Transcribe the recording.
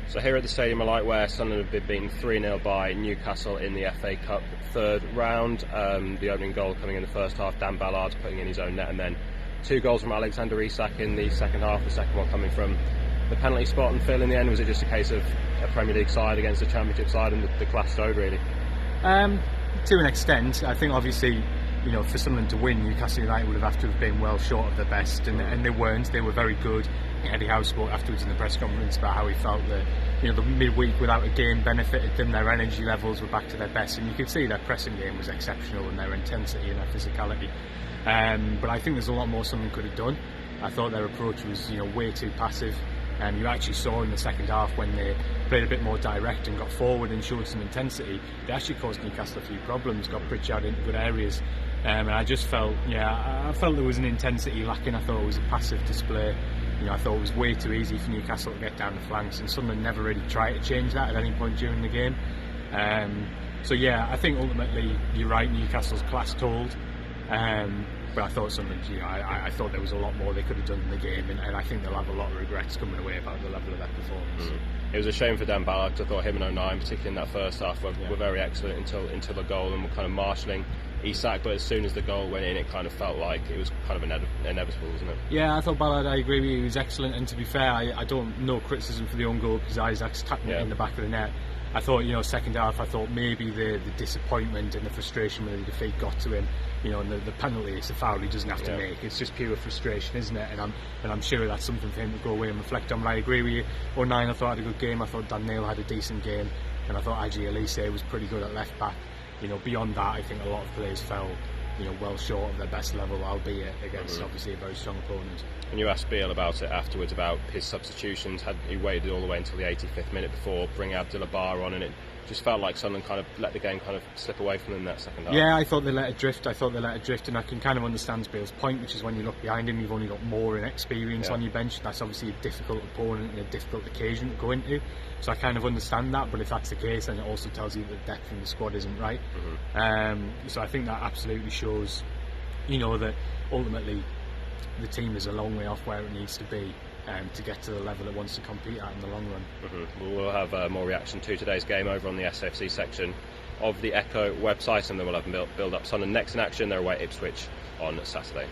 So here at the Stadium of Light, where Sunderland have been beaten 3-0 by Newcastle in the FA Cup third round. The opening goal coming in the first half, Dan Ballard putting in his own net, and then 2 goals from Alexander Isak in the second half, the second one coming from the penalty spot. And Phil, in the end, was it just a case of a Premier League side against a Championship side and the clash showed, really? To an extent. I think obviously, for Sunderland to win, Newcastle United would have to have been well short of their best, and they weren't. They were very good. Eddie Howe spoke afterwards in the press conference about how he felt that the midweek without a game benefited them. Their energy levels were back to their best, and you could see their pressing game was exceptional, and their intensity and their physicality. But I think there's a lot more Sunderland could have done. I thought their approach was way too passive. You actually saw in the second half when they played a bit more direct and got forward and showed some intensity, they actually caused Newcastle a few problems, got Pritchard into good areas. And I just felt, I felt there was an intensity lacking. I thought it was a passive display. I thought it was way too easy for Newcastle to get down the flanks, and Sunderland never really tried to change that at any point during the game. I think ultimately you're right, Newcastle's class told. But I thought Sunderland, I thought there was a lot more they could have done in the game, and I think they'll have a lot of regrets coming away about the level of their performance. It was a shame for Dan Ballard, because I thought him and O'Nien, particularly in that first half, were very excellent until the goal, and were kind of marshalling Isak. But as soon as the goal went in, it kind of felt like it was kind of inevitable, wasn't it? Yeah, I thought Ballard, I agree with you, he was excellent, and to be fair, I don't know criticism for the own goal, because Isak's tapping it in the back of the net. I thought, second half, I thought maybe the disappointment and the frustration with the defeat got to him. And the penalty, it's a foul he doesn't have to make. It's just pure frustration, isn't it? And I'm sure that's something for him to go away and reflect on. But I agree with you. O'Nien, I thought, had a good game. I thought Dan Neil had a decent game, and I thought Aji Elise was pretty good at left back. Beyond that, I think a lot of players fell, well short of their best level, albeit against obviously a very strong opponent. And you asked Beale about it afterwards, about his substitutions. Had he waited all the way until the 85th minute before bringing Abdullah Bar on, and it just felt like Sunderland kind of let the game kind of slip away from them in that second half. Yeah, I thought they let it drift. And I can kind of understand Beale's point, which is when you look behind him, you've only got more inexperience on your bench. That's obviously a difficult opponent and a difficult occasion to go into. So I kind of understand that, but if that's the case, then it also tells you that the depth in the squad isn't right. So I think that absolutely shows, that ultimately the team is a long way off where it needs to be to get to the level it wants to compete at in the long run. We'll have more reaction to today's game over on the SFC section of the Echo website, and then we'll have build up Sunderland next in action. They're away at Ipswich on Saturday.